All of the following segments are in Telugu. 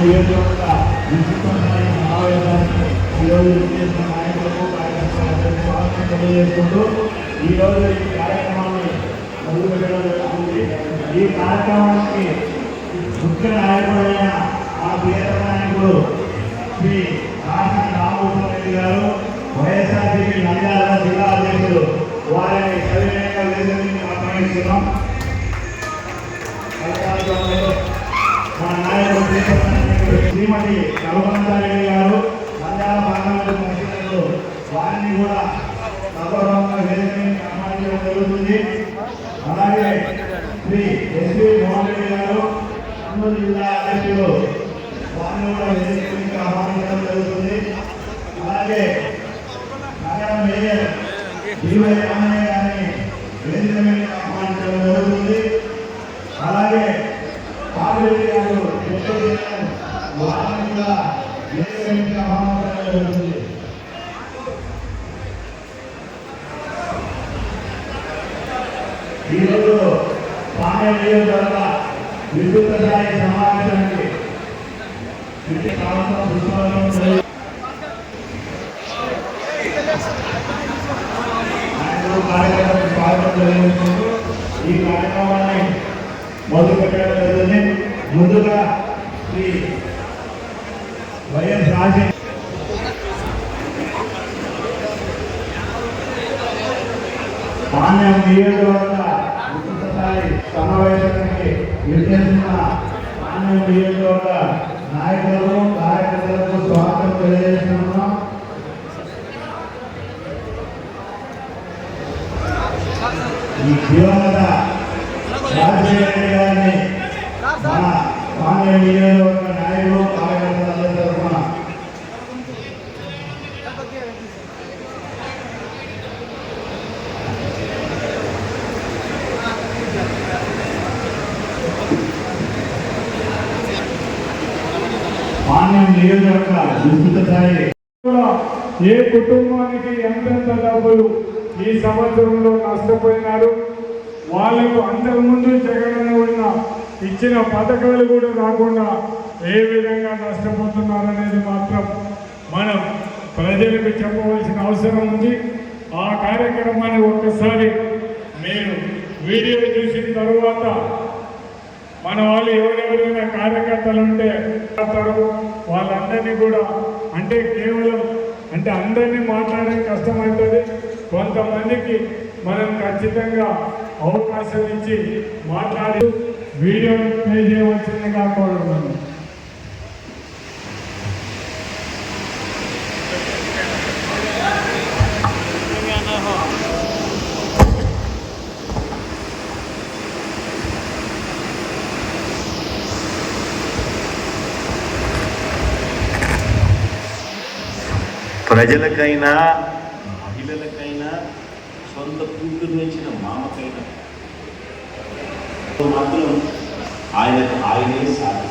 నియోజకవర్గ విస్తృత సమావేశాన్ని ఈరోజు చేసిన నాయకులకు కార్యక్రమాలకు స్వాగతం తెలియజేసుకుంటూ ఈరోజు ఈ కార్యక్రమాన్ని మొదలుపెట్టడం జరుగుతుంది. ఈ కార్యక్రమానికి ముఖ్య నాయకుడైన మా ప్రియతమ నాయకుడు శ్రీ రామభూషణ్ రెడ్డి గారు, వైఎస్ఆర్సీపీ నంద్యాల జిల్లా అధ్యక్షుడు, వారిని సవినయంగా వేదికని ఆహ్వానిస్తున్నాం. మా నాయకుడు శ్రీమతి రఘునందారెడ్డి గారు, నంద్యాల పార్లమెంటు పరిషత్తులు, వారిని కూడా సగౌరవంగా వేదికని ఆహ్వానించడం జరుగుతుంది. అలాగే శ్రీ ఎస్వి మోహన్ రెడ్డి గారు, కర్నూలు జిల్లా అధ్యక్షుడు, వారిని కూడా వేదికని ఆహ్వానించడం జరుగుతుంది. అలాగే నగర మేయర్ జీవై రామయ్య గారిని వేదికని ఆహ్వానించడం జరుగుతుంది. అలాగే పార్వతి గారు వారిని కూడా వేదికని ఆహ్వానించడం జరుగుతుంది. ఈరోజు పాండ్య నియోజకవర్గ విస్తృత స్థాయి సమావేశానికి కార్యక్రమానికి స్వాగతం తెలియజేసుకుంటూ ఈ కార్యక్రమాన్ని మొదలుపెట్టడం జరుగుతుంది. ముందుగా శ్రీ వైఎస్ రాజశేఖర్ పాండ్యం నియోజకవర్గ విస్తృత స్థాయి సమావేశానికి నిర్దేశించిన పాండ్యం నియోజకవర్గ నాయకులకు కార్యకర్తలకు స్వాగతం తెలియజేస్తున్నాం. ఈ దివంగత రాజశేఖర రెడ్డి గారిని మన పాండ్యం నియోజకవర్గ నాయకులు కార్యకర్తల తరఫున పాండ్యం నియోజకవర్గ విస్తృత స్థాయి ఏ కుటుంబానికి ఎంతెంత డబ్బులు ఈ సంవత్సరంలో నష్టపోయినారు, వాళ్లకు అంతకుముందు జగన్ ఉన్న ఇచ్చిన పథకాలు కూడా రాకుండా ఏ విధంగా నష్టపోతున్నారనేది మాత్రం మనం ప్రజలకు చెప్పవలసిన అవసరం ఉంది. ఆ కార్యక్రమాన్ని ఒక్కసారి మీరు వీడియో చూసిన తరువాత మన వాళ్ళు ఎవరెవరైనా కార్యకర్తలు ఉంటే వాళ్ళందరినీ కూడా కేవలం అందరినీ మాట్లాడడం కష్టమవుతుంది. కొంతమందికి మనం ఖచ్చితంగా అవకాశం ఇచ్చి మాట్లాడి వీడియో ప్లే చేయవలసిందిగా కోరుతున్నాను. ప్రజలకైనా మహిళలకైనా సొంత కూతురు వచ్చిన మామకైనా మాత్రం ఆయనే సాధి.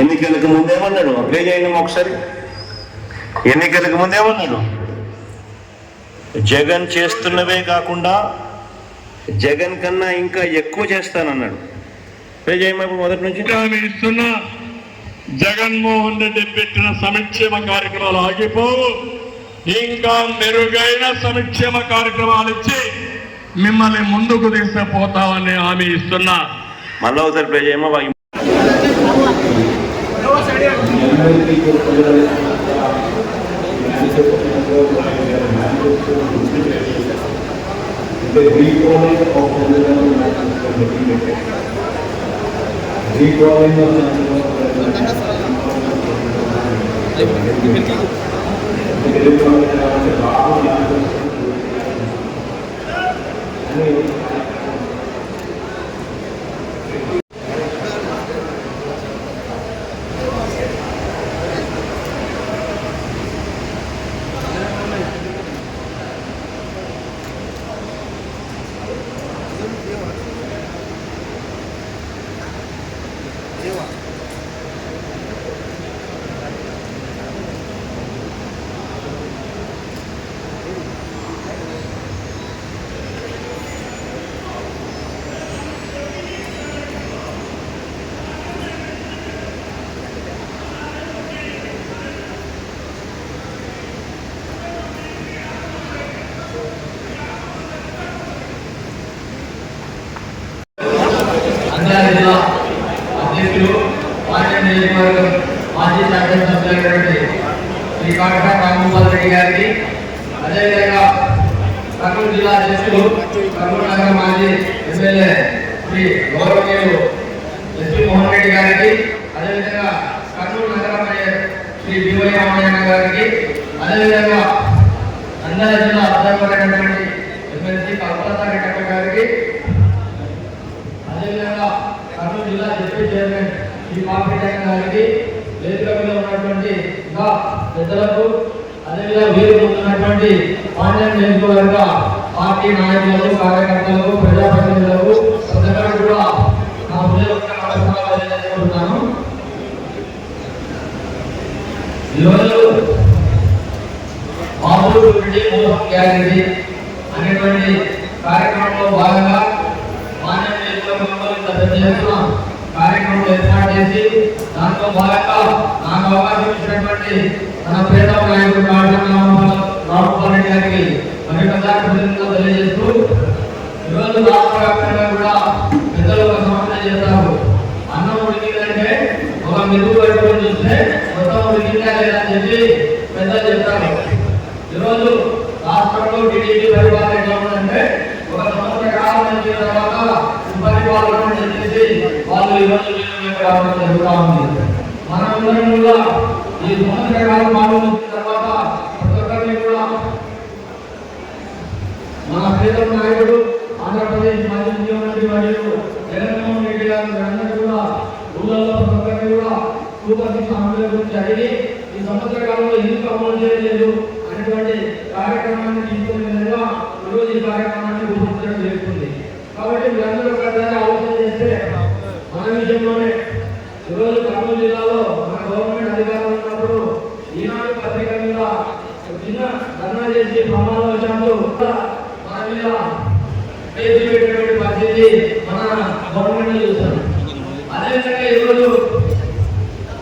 ఎన్నికలకు ముందేమన్నాడు? అప్లై చేయండి ఒకసారి. ఎన్నికలకు ముందేమన్నాడు? జగన్ చేస్తున్నవే కాకుండా జగన్ కన్నా ఇంకా ఎక్కువ చేస్తానన్నాడు. మొదటి నుంచి ఇస్తున్న జగన్మోహన్ రెడ్డి పెట్టిన సంక్షేమ కార్యక్రమాలు ఆగిపోవు, ఇంకా మెరుగైన సంక్షేమ కార్యక్రమాలు ఇచ్చి మిమ్మల్ని ముందుకు తీసుకుపోతామని హామీ ఇస్తున్నా. మళ్ళీ ఒకసారి play చేయమా. The recalling of recalling of అదేవిధంగా కర్నూలు జిల్లా అధ్యక్షులు కర్నూలు నగర మాజీ ఎమ్మెల్యే శ్రీ గౌరవనీయులు ఎస్పీ మోహన్ రెడ్డి గారికి, అదేవిధంగా కర్నూలు నగర మేయర్ శ్రీ బివై రామయ్య గారికి, అదేవిధంగా నంద్యాల జిల్లా అధ్యక్షుడైనటువంటి ఎమ్మెల్సీ కల్పలత రెడ్డి గారికి, అదేవిధంగా కర్నూలు జిల్లా డిప్యూటీ చైర్మన్ శ్రీ పాపిరెడ్డి గారికి, వేదిక మీద ఉన్నటువంటి ఇంకా పెద్దలకు, అదేవిధంగా వీరు పొందుతున్నటువంటి పాండ్యం నియోజకవర్గ పార్టీ నాయకులకు, కార్యకర్తలకు, ప్రజాప్రతినిధులకు ప్రజలకు కూడా నా హృదయపూర్వక నమస్కారాలు తెలియజేసుకుంటున్నాను. ఈరోజు మామూలు గ్యారెంటీ అనేటువంటి కార్యక్రమంలో భాగంగా పాండ్యం నియోజకవర్గంలో ఇంత పెద్ద ఎత్తున కార్యక్రమం ఏర్పాటు చేసి దాంట్లో భాగంగా నాకు అవకాశం ఇచ్చినటువంటి మన ప్రియతమ నాయకుడు రామగోపాల్ రెడ్డి గారికి మరి ప్రజాప్రతినిధులు తెలియజేస్తూ, ఈరోజు రాష్ట్ర వ్యాప్తంగా కూడా పెద్దలు ఒక సమస్య చేస్తారు. అన్నం ఉడికిందంటే ఒక మెరుగు పెట్టుకొని చూస్తే మొత్తం ఉడికిందా లేదని చెప్పి పెద్దలు చెప్తారు. ఈరోజు రాష్ట్రంలో టీడీపీ పరిపాలన ఎట్లా ఉందంటే ఒక సంవత్సర కాలం వచ్చిన తర్వాత పరిపాలన చెప్పేసి వాళ్ళు ఈరోజు రావడం జరుగుతూ ఉంది. మనందరం కూడా ఈ సంవత్సర కాలం మామూలు తర్వాత ప్రతి ఒక్కరిని కూడా మన ప్రియతమ నాయకుడు ఆంధ్రప్రదేశ్ మాజీ ముఖ్యమంత్రి మరియు జగన్మోహన్ రెడ్డి గారు అందరూ కూడా ఊళ్ళలో ప్రతి ఒక్కరిని కూడా సూపర్ సిక్స్ హామీల గురించి అడిగి ఈ సంవత్సర కాలంలో ఎందుకు అమలు చేయలేదు అనేటువంటి కార్యక్రమాన్ని తీసుకునే విధంగా ఈరోజు ఈ కార్యక్రమాన్ని రూపొందించడం జరుగుతుంది. కాబట్టి మీరందరూ ఒకసారి ఆలోచన చేస్తే మన విషయంలోనే ఈరోజు కర్నూలు జిల్లాలో మన గవర్నమెంట్ అధికారులు ఉన్నప్పుడు ఈనాడు పత్రిక మీద చిన్న ధర్నా చేసి ప్రమాదవశాత్తు మన మీద కేసు పెట్టినటువంటి పరిస్థితి మన గవర్నమెంట్ చూస్తాం. అదేవిధంగా ఈరోజు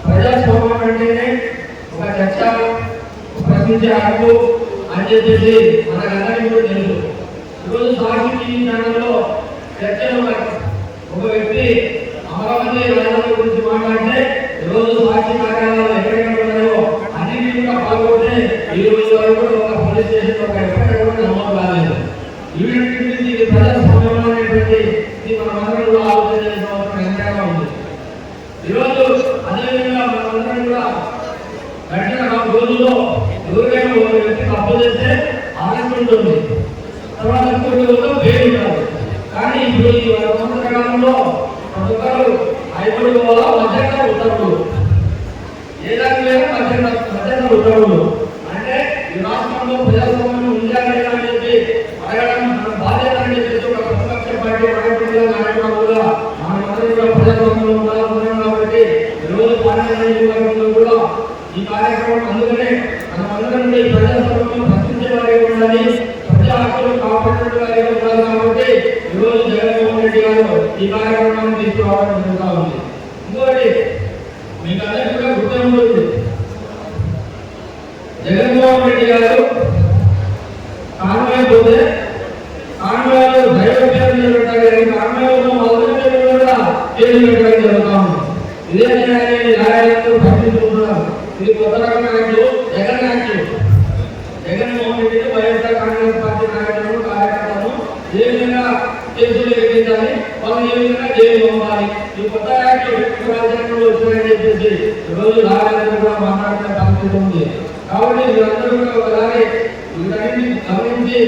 ప్రజాస్వామ్యం అంటేనే ఒక చర్చ, ప్రశ్నించే హక్కు అని చెప్పేసి మనకందరికీ కూడా తెలుసు. ఈరోజు సాక్షి టీవీ ఛానల్లో చర్చలో ఒక వ్యక్తి అమరావతి రాజధాని గురించి మాట్లాడితే ఈరోజు సాక్షి కార్యాలయాలు ఎక్కడెక్కడ ఉన్నాయో అన్నింటి కూడా పాల్గొంటే ఈ రోజు వరకు ఒక పోలీస్ స్టేషన్ ఒక ఎక్కడ కూడా నమోదు కాలేదు. ఇది ప్రజాస్వామ్యం అనేటువంటి మనమందరం కూడా ఆలోచన చేసిన అవసరం ఎంతగా ఉంది. ఈరోజు అదేవిధంగా మనమందరం కూడా గడిచిన 4 రోజుల్లో ఎవరికైనా ఒక వ్యక్తికి అప్పు చేస్తే అరెస్ట్ ఉంటుంది, తర్వాత ఇంకొక రోజుల్లో బెయిల్ కాదు. కానీ ఇప్పుడు ఈ సంవత్సర కాలంలో ప్రతి ఒక్కరు హైకోర్టు వల్ల మధ్యంతర ఉత్తర్వులు, ఏ దానికైనా మధ్యంతర ఉత్తర్వులు అంటే ఈ రాష్ట్రంలో ప్రజాస్వామ్యం ఉందా లేదా అని చెప్పి అడగడం మన బాధ్యత అని చెప్పేసి ఒక ప్రతిపక్ష పార్టీ నాయకుడిగా నాయకుడుగా మనమందరం కూడా ప్రజాస్వామ్యంలో ఉండాలనుకున్నాం. కాబట్టి ఈరోజు పార్లమెంట్ కూడా ఈ కార్యక్రమం అందుకనే మనమందరం కూడా ఈ ప్రజాస్వామ్యం ప్రశ్నించే వారిగా ఉండాలి, ప్రజా హక్కులు కాపాడే వారిగా ఉండాలి. కాబట్టి ఈరోజు జగన్మోహన్ రెడ్డి గారు ఈ కార్యక్రమాన్ని తీసుకురావడం జరుగుతూ ఉంది. ఇంకోటి మీకు అందరికీ కూడా గుర్తు ఉంటుంది, జగన్మోహన్ రెడ్డి గారు కాన్వాయ్ పోతే కాన్వాయ్లో డ్రైవర్ పేరు మీద పెట్టారు, కానీ కాన్వాయ్లో మొదటి పేరు కూడా పేరు పెట్టడం జరుగుతూ ఉంది. ఇదే న్యాయాన్ని న్యాయాలయంలో ప్రశ్నించుకుంటున్నారు. ఇది కొత్త రకం యాక్ట్లు, జగన్ యాక్ట్లు. జగన్మోహన్ రెడ్డి వైఎస్ఆర్ కాంగ్రెస్ పార్టీ నాయకులను కార్యకర్తలను ఏ విధంగా కేసులు ఎక్కించాలి, వాళ్ళు ఏ విధంగా జైలు పంపాలి, ఈ కొత్త యాక్ట్లు రాజ్యాంగంలో వచ్చాయని చెప్పేసి ఈరోజు రాజకీయాలు కూడా మాట్లాడుతున్న పరిస్థితి ఉంది. కాబట్టి మీరందరూ కూడా ఒకసారి వీటన్నింటినీ గమనించి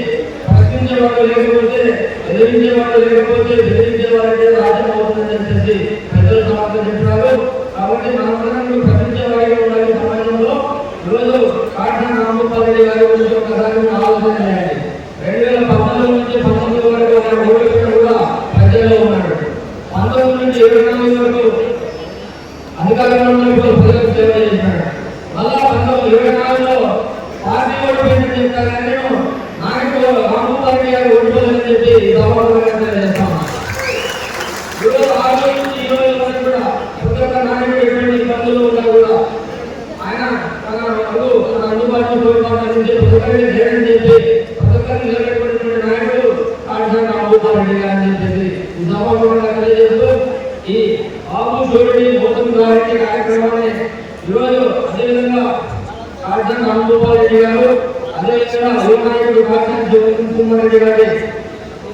ప్రశ్నించే వాళ్ళు లేకపోతే, ఎదిరించే వాళ్ళు లేకపోతే బెదిరించే వాళ్ళకే రాజ్యం అవుతుందని చెప్పేసి ప్రజలు సమర్థన చెప్పినారు. కాబట్టి మనందరం ప్రశ్నించే వారిగా ఉండాలి. సమాజంలో ఈరోజు కాటన్ రామగోపాల్ రెడ్డి గారి గురించి ఒకసారి ఆలోచన చేయండి. 2014 నుంచి 19 వరకు ఆయన ఓడిపోయిన కూడా ప్రజల్లో ఉన్నాడు. 19 నుంచి 24 వరకు అధికారంలో ప్రజలకు సేవ చేసినాడు. మళ్ళా 1924లో పార్టీ ఓడిపోయిందని చెప్తారు, కానీ నేను నాయకుడు రామగోపాల్ రెడ్డి గారు ఓడిపోలేదని చెప్పి సభాపతిగా చేస్తాను. ఈరోజు ఆ రోజు నుంచి ఈ రోజు వరకు కూడా ప్రతి ఒక్క నాయకుడు ఎటువంటి ఇబ్బందులు ఉన్నా కూడా ఆయన తన అందుబాటులో నుంచి ప్రతి ఒక్కరిని ధైర్యం చెప్పి ప్రతి ఒక్కరిని నిలబెట్టుకున్నటువంటి నాయకుడు కాటన్ రామగోపాల్ రెడ్డి గారు అని చెప్పేసి ఈ సభాపతిగా తెలియజేస్తూ ఈ బాబు షూరిటీ మోసం గారి కార్యక్రమాన్ని ఈరోజు అదేవిధంగా కాటన్ రామగోపాల్ రెడ్డి గారు అదేవిధంగా యువ నాయకుడు కాకినాడ జగన్మోహన్ గారి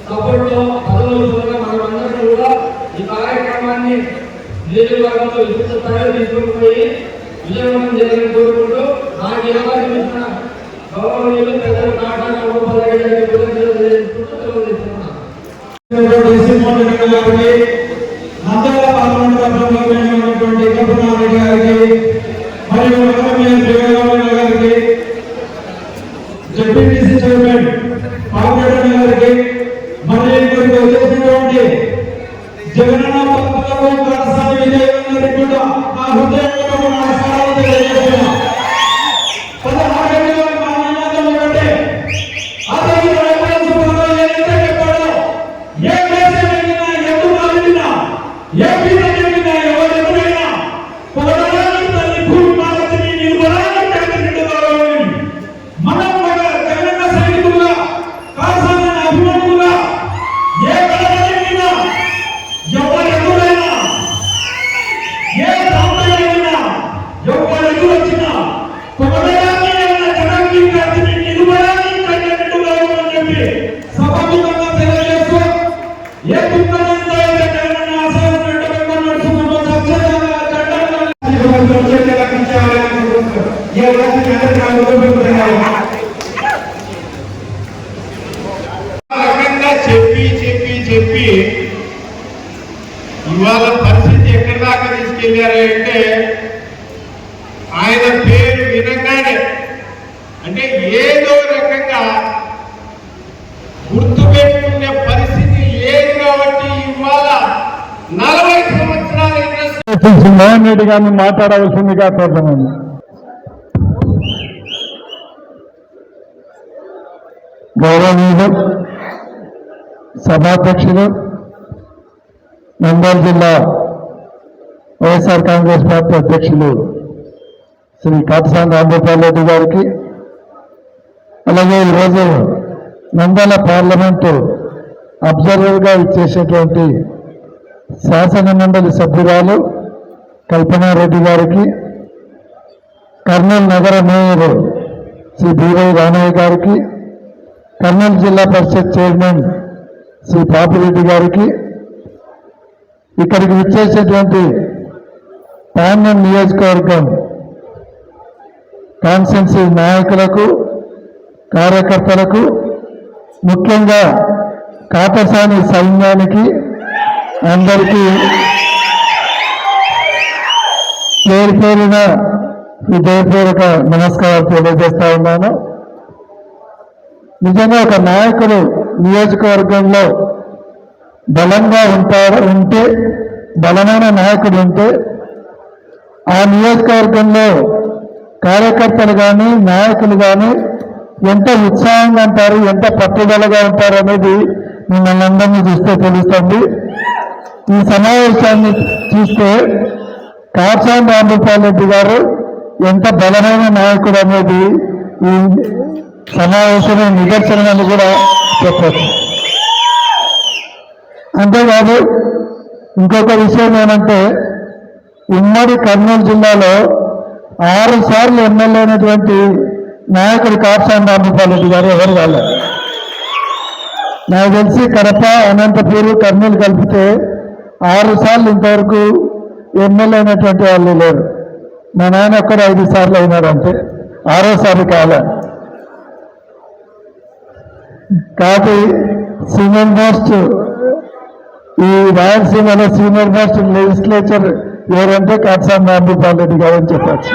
సపోర్ట్తో పదవులు మనమందరం కూడా ఈ కార్యక్రమాన్ని నియోజకవర్గంలో విస్తృత స్థాయిలో తీసుకుని పోయి విజయవంతం చేయాలని కోరుకుంటూ నాకు ఈ అవకాశం ఇచ్చిన గౌరవనీయులు పెద్దలు కాకినాడ గోపాల్ రెడ్డి గారికి కృతజ్ఞతలు తెలియజేస్తున్నాను. నంద్యాల పార్లమెంట్ సభ్యులైనటువంటి కల్పనారెడ్డి గారికి మరియు నగరమేయర్ గారికి జెడ్పీటీసీ చైర్మన్ పాల్గొండ గారికి మరియు ఇక్కడికి వచ్చేసినటువంటి జగనన్న పథకాలకు కరసాని విజయ్ గారికి కూడా నా హృదయపూర్వక నమస్కారాలు తెలియజేస్తున్నాను. చెప్పి ఇవాళ పరిస్థితి ఎక్కడి దాకా తీసుకెళ్లారు అంటే ఆయన పేరు వినగానే అంటే ఏదో రకంగా గుర్తుపెట్టుకునే పరిస్థితి లేదు కాబట్టి ఇవాళ 40 సంవత్సరాల మోహన్ రెడ్డి గారిని మాట్లాడవలసిందిగా కోరుతున్నాను. గౌరవనీయులు సభాధ్యక్షులు నంద్యాల జిల్లా వైఎస్ఆర్ కాంగ్రెస్ పార్టీ అధ్యక్షులు శ్రీ కాటసాని రాంగోపాల్ రెడ్డి గారికి, అలాగే ఈరోజు నంద్యాల పార్లమెంటు అబ్జర్వర్గా ఇచ్చేసేటువంటి శాసన మండలి సభ్యురాలు కల్పనారెడ్డి గారికి, కర్నూలు నగర మేయర్ శ్రీ బీవై రామయ్య గారికి, కర్నూలు జిల్లా పరిషత్ చైర్మన్ శ్రీ పాపిరెడ్డి గారికి, ఇక్కడికి విచ్చేసేటువంటి పాండ్యం నియోజకవర్గం కాన్స్టిట్యున్సీ నాయకులకు, కార్యకర్తలకు, ముఖ్యంగా కాటసాని సైన్యానికి అందరికీ పేరు పేరున హృదయపూర్వక నమస్కారాలు తెలియజేస్తా ఉన్నాను. నిజంగా ఒక నాయకుడు నియోజకవర్గంలో బలంగా ఉంటే బలమైన నాయకుడు ఉంటే ఆ నియోజకవర్గంలో కార్యకర్తలు కానీ నాయకులు కానీ ఎంత ఉత్సాహంగా ఉంటారు, ఎంత పట్టుదలగా ఉంటారు అనేది మిమ్మల్ని అందరినీ చూస్తే తెలుస్తుంది. ఈ సమావేశాన్ని చూస్తే కాటసాని రాంగోపాల్ రెడ్డి గారు ఎంత బలమైన నాయకుడు అనేది ఈ సమావేశమే నిదర్శనమని కూడా చెప్పచ్చు. అంతేకాదు ఇంకొక విషయం ఏమంటే, ఉమ్మడి కర్నూలు జిల్లాలో 6 సార్లు ఎమ్మెల్యే అయినటువంటి నాయకుడు కాటసాని రాంగోపాల్ రెడ్డి గారు ఎవరు కాలేదు. నాకు తెలిసి కడప, అనంతపూర్, కర్నూలు కలిపితే 6 సార్లు ఇంతవరకు ఎమ్మెల్యే అయినటువంటి వాళ్ళు లేరు. మా నాయన ఒక్కరు 5 సార్లు అయినారంటే 6వసారి కాలే. కాబట్టి సీనియర్ మోస్ట్ ఈ రాయలసీమలో సీనియర్ మోస్ట్ లెజిస్లేచర్ ఎవరంటే కాటసాని రాంగోపాల్ రెడ్డి గారు అని చెప్పచ్చు.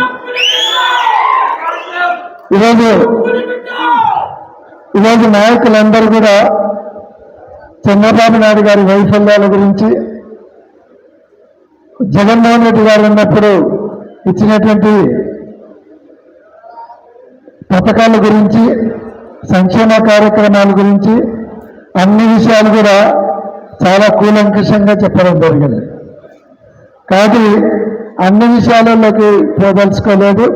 ఈరోజు నాయకులందరూ కూడా చంద్రబాబు నాయుడు గారి వైఫల్యాల గురించి, జగన్మోహన్ రెడ్డి గారు ఉన్నప్పుడు ఇచ్చినటువంటి పథకాల గురించి, సంక్షేమ కార్యక్రమాల గురించి అన్ని విషయాలు కూడా చాలా కూలంకషంగా చెప్పడం జరిగింది. కాబట్టి అన్ని విషయాలలోకి పోదలుచుకోలేదు.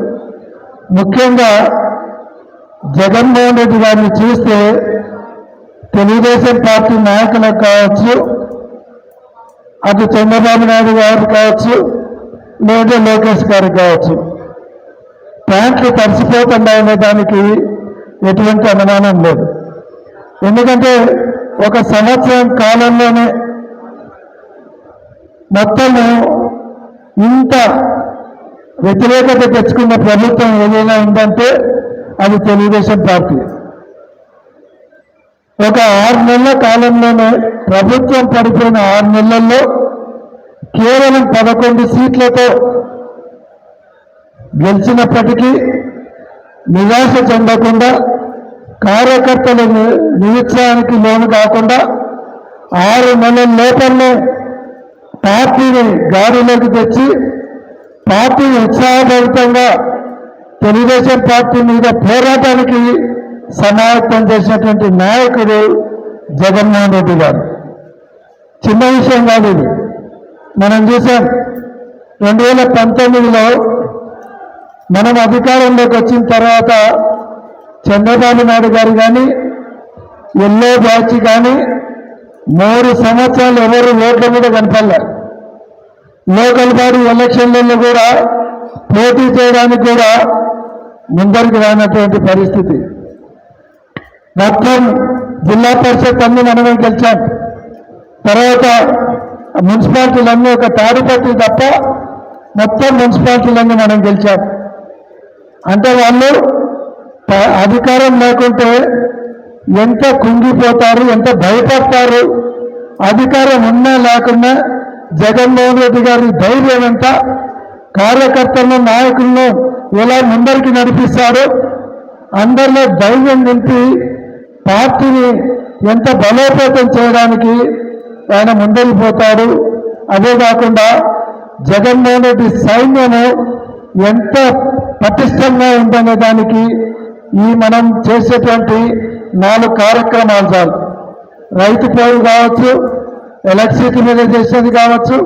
ముఖ్యంగా జగన్మోహన్ రెడ్డి గారిని చూస్తే తెలుగుదేశం పార్టీ నాయకులకు కావచ్చు, అటు చంద్రబాబు నాయుడు గారు కావచ్చు, లేదా లోకేష్ గారు కావచ్చు, ప్యాంట్లు తడిసిపోతున్నాయనే దానికి ఎటువంటి అనుమానం లేదు. ఎందుకంటే ఒక సంవత్సరం కాలంలోనే మొత్తము ఇంత వ్యతిరేకత తెచ్చుకున్న ప్రభుత్వం ఏదైనా ఉందంటే అది తెలుగుదేశం పార్టీ. ఒక 6 నెలల కాలంలోనే ప్రభుత్వం పడిపోయిన 6 నెలల్లో కేవలం 11 సీట్లతో గెలిచినప్పటికీ నిరాశ చెందకుండా, కార్యకర్తల నిరుత్సాహానికి లోను కాకుండా 6 నెలల లోపలనే పార్టీని గాడిలోకి తెచ్చి పార్టీ ఉత్సాహభరితంగా తెలుగుదేశం పార్టీ మీద పోరాటానికి సమాయత్తం చేసినటువంటి నాయకుడు జగన్మోహన్ రెడ్డి గారు. చిన్న విషయం కాదు ఇది. మనం చూసాం 2019లో మనం అధికారంలోకి వచ్చిన తర్వాత చంద్రబాబు నాయుడు గారు కానీ ఎల్లో బ్యాచ్ కానీ 3 సంవత్సరాలు ఎవరు ఓట్ల మీద కనపడలే. లోకల్ బాడీ ఎలక్షన్లలో కూడా పోటీ చేయడానికి కూడా ముందరికి రానటువంటి పరిస్థితి. మొత్తం జిల్లా పరిషత్ అన్ని మనమే గెలిచాం. తర్వాత మున్సిపాలిటీలన్నీ ఒక తాడిపత్రి తప్ప మొత్తం మున్సిపాలిటీలన్నీ మనం గెలిచాం. అంటే వాళ్ళు అధికారం లేకుంటే ఎంత కుంగిపోతారు, ఎంత భయపడతారు. అధికారం ఉన్నా లేకున్నా జగన్మోహన్ రెడ్డి గారి ధైర్యం ఎంత, కార్యకర్తలను నాయకులను ఎలా ముందరికి నడిపిస్తారో, అందరిలో ధైర్యం నింపి పార్టీని ఎంత బలోపేతం చేయడానికి ఆయన ముందరిపోతాడు. అదే కాకుండా జగన్మోహన్ రెడ్డి సైన్యము ఎంత పటిష్టంగా ఉందనే దానికి ఈ మనం చేసేటువంటి 4 కార్యక్రమాలు చాలు. రైతు పోరు కావచ్చు, ఎలక్ట్రిసిటీ మీద చేసేది కావచ్చు,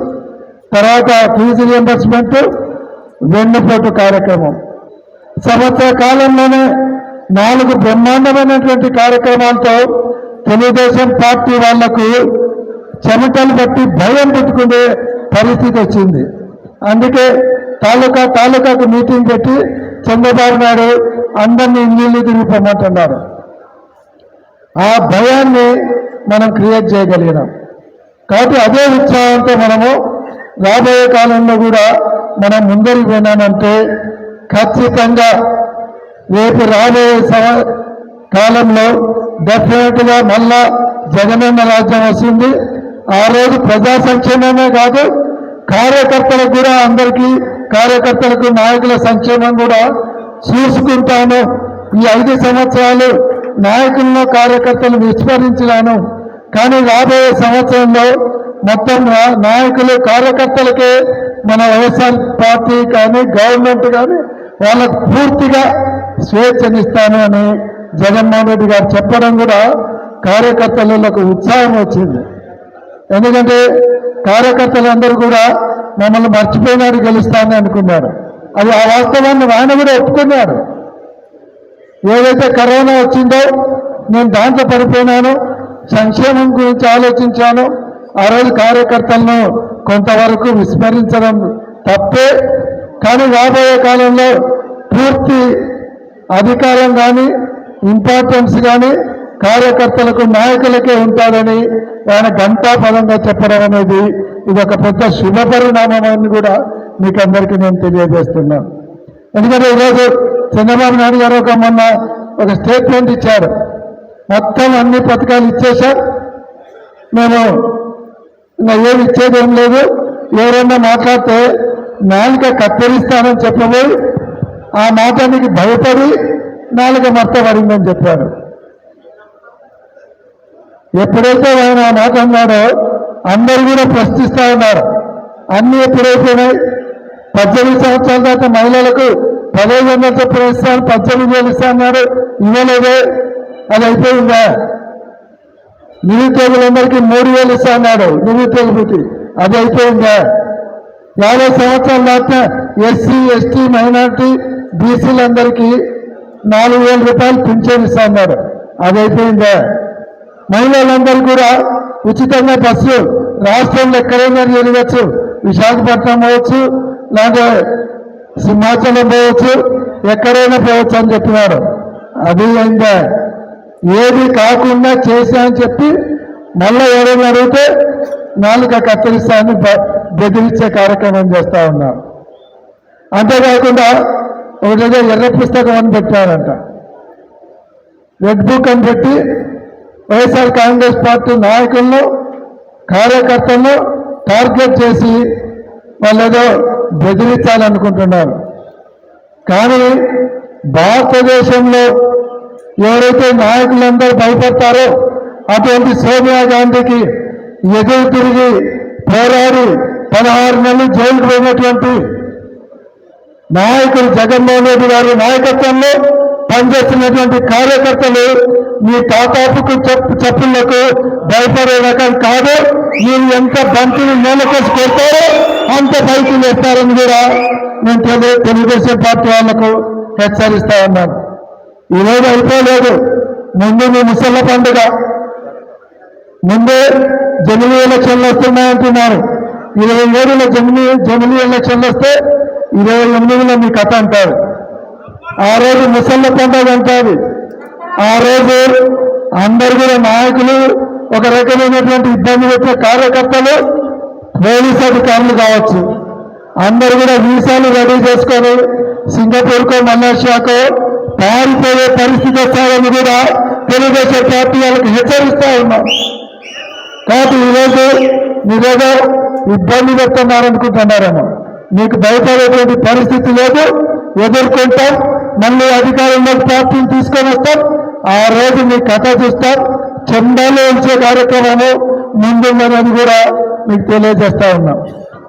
తర్వాత ఫీజు రియంబర్స్మెంట్, వెన్నుపోటు కార్యక్రమం. సంవత్సర కాలంలోనే 4 బ్రహ్మాండమైనటువంటి కార్యక్రమాలతో తెలుగుదేశం పార్టీ వాళ్లకు చెమటలు బట్టి భయం పెట్టుకునే పరిస్థితి వచ్చింది. అందుకే తాలూకాకు మీటింగ్ పెట్టి చంద్రబాబు నాయుడు అందరినీ ఇల్లు తిరిగిపోమంటున్నారు. ఆ భయాన్ని మనం క్రియేట్ చేయగలిగినాం. కాబట్టి అదే ఉత్సాహంతో మనము రాబోయే కాలంలో కూడా మనం ముందరికి పోయినామంటే ఖచ్చితంగా రేపు రాబోయే కాలంలో డెఫినెట్గా మళ్ళా జగనన్న రాజ్యం వస్తుంది. ఆ రోజు ప్రజా సంక్షేమమే కాదు, కార్యకర్తలకు కూడా అందరికీ కార్యకర్తలకు నాయకుల సంక్షేమం కూడా చూసుకుంటాను. ఈ 5 సంవత్సరాలు నాయకులను కార్యకర్తలు విస్మరించినాను. కానీ రాబోయే సంవత్సరంలో మొత్తం నాయకులు కార్యకర్తలకే మన వైఎస్ఆర్ పార్టీ కానీ గవర్నమెంట్ కానీ వాళ్ళకు పూర్తిగా స్వేచ్ఛనిస్తాను అని జగన్మోహన్ రెడ్డి గారు చెప్పడం కూడా కార్యకర్తలకు ఉత్సాహం వచ్చింది. ఎందుకంటే కార్యకర్తలందరూ కూడా మమ్మల్ని మర్చిపోయినాడు, గెలుస్తానని అనుకున్నారు. అది ఆ వాస్తవాన్ని ఆయన కూడా ఒప్పుకున్నారు. ఏదైతే కరోనా వచ్చిందో నేను దాంట్లో పడిపోయినాను, సంక్షేమం గురించి ఆలోచించాను. ఆ రోజు కార్యకర్తలను కొంతవరకు విస్మరించడం తప్పే. కానీ రాబోయే కాలంలో పూర్తి అధికారం కానీ ఇంపార్టెన్స్ కానీ కార్యకర్తలకు నాయకులకే ఉంటారని ఆయన ఘంటాపదంగా చెప్పడం అనేది ఇది ఒక పెద్ద శుభ పరిణామం అని కూడా మీకు అందరికీ నేను తెలియజేస్తున్నాను. ఎందుకంటే ఈరోజు చంద్రబాబు నాయుడు గారు మొన్న ఒక స్టేట్మెంట్ ఇచ్చారు. మొత్తం అన్ని పథకాలు ఇచ్చేశారు, మేము ఇంకా ఏమి ఇచ్చేదేం లేదు, ఎవరన్నా మాట్లాడితే నాలుక కత్తిరిస్తానని చెప్పబోయి ఆ మాటానికి భయపడి నాలుక మర్తపడిందని చెప్పారు. ఎప్పుడైతే ఆయన ఆ మాట అన్నాడో అందరూ కూడా ప్రశ్నిస్తా ఉన్నారు. అన్ని ఎప్పుడైపోయినాయి? 18 సంవత్సరాల దాకా మహిళలకు 15,000 చొప్పున ఇస్తాను, 18,000 ఇస్తా అన్నాడు, ఇవ్వలేదే, అది అయిపోయిందా? నిరుద్యోగులందరికీ 3,000 ఇస్తా అన్నాడు నిరుద్యోగ భృతి, అది అయిపోయిందా? 50 సంవత్సరాల దాకా ఎస్సీ ఎస్టీ మైనార్టీ బీసీలందరికీ 4,000 రూపాయలు పింఛన్ ఇస్తా అన్నాడు, అది అయిపోయిందా? మహిళలందరూ కూడా ఉచితంగా బస్సు రాష్ట్రంలో ఎక్కడైనా తిరగచ్చు, విశాఖపట్నం పోవచ్చు, లేకపోతే సింహాచలం పోవచ్చు, ఎక్కడైనా పోవచ్చు అని చెప్పినాడు, అది అయిందా ఏది కాకుండా చేశా అని చెప్పి మళ్ళీ ఎవరైనా అడిగితే నాలుక కత్తిరిస్తా అని బెదిరించే కార్యక్రమం చేస్తా ఉన్నారు. అంతేకాకుండా ఒకటేదో ఎర్ర పుస్తకం అని పెట్టారంట, రెడ్ బుక్ అని పెట్టి వైఎస్ఆర్ కాంగ్రెస్ పార్టీ నాయకులను కార్యకర్తలను టార్గెట్ చేసి వాళ్ళేదో బెదిరించాలనుకుంటున్నారు. కానీ భారతదేశంలో ఎవరైతే నాయకులందరూ భయపడతారో అటువంటి సోనియా గాంధీకి ఎదురు తిరిగి పోరాడి 16 నెలలు జైలుకు పోయినటువంటి నాయకులు జగన్మోహన్ రెడ్డి గారి నాయకత్వంలో పనిచేస్తున్నటువంటి కార్యకర్తలు మీ తాతాపుకు చెప్పులకు భయపడే రకం కాదు. మీరు ఎంత బంతిని నేలకేసి కొడతారో అంత బయటకు వేస్తారని కూడా నేను తెలుగుదేశం పార్టీ వాళ్లకు హెచ్చరిస్తా ఉన్నాను. ఈరోజు అయిపోలేదు, ముందు మీ ముసళ్ళ పండుగ, ముందే జమిలీ ఎలక్షన్లు వస్తున్నాయంటున్నారు. 27లో జమిలీ ఎలక్షన్లు వస్తే 28లో మీ కథ అంటారు. ఆ రోజు ముసళ్ళ పండుగ అంటారు. ఆ రోజు అందరు కూడా నాయకులు, ఒక రకమైనటువంటి ఇబ్బంది పెట్టే కార్యకర్తలు, పోలీసు అధికారులు కావచ్చు, అందరు కూడా వీసాలు రెడీ చేసుకొని సింగపూర్కో మలేషియాకో పారిపోయే పరిస్థితి వస్తారని కూడా తెలుగుదేశం పార్టీ వాళ్ళకి హెచ్చరిస్తా ఉన్నాం. కాబట్టి ఈరోజు మీరేదో ఇబ్బంది పెడుతున్నారనుకుంటున్నారేమో. మీకు భయపడేటువంటి పరిస్థితి లేదు, ఎదుర్కొంటాం, మళ్ళీ అధికారంలోకి పార్టీని తీసుకొని వస్తాం. ఆ రోజు మీ కథ చూస్తాం. చందాలో ఉంచే కార్యక్రమము ముందుందనేది కూడా మీకు తెలియజేస్తా ఉన్నాం.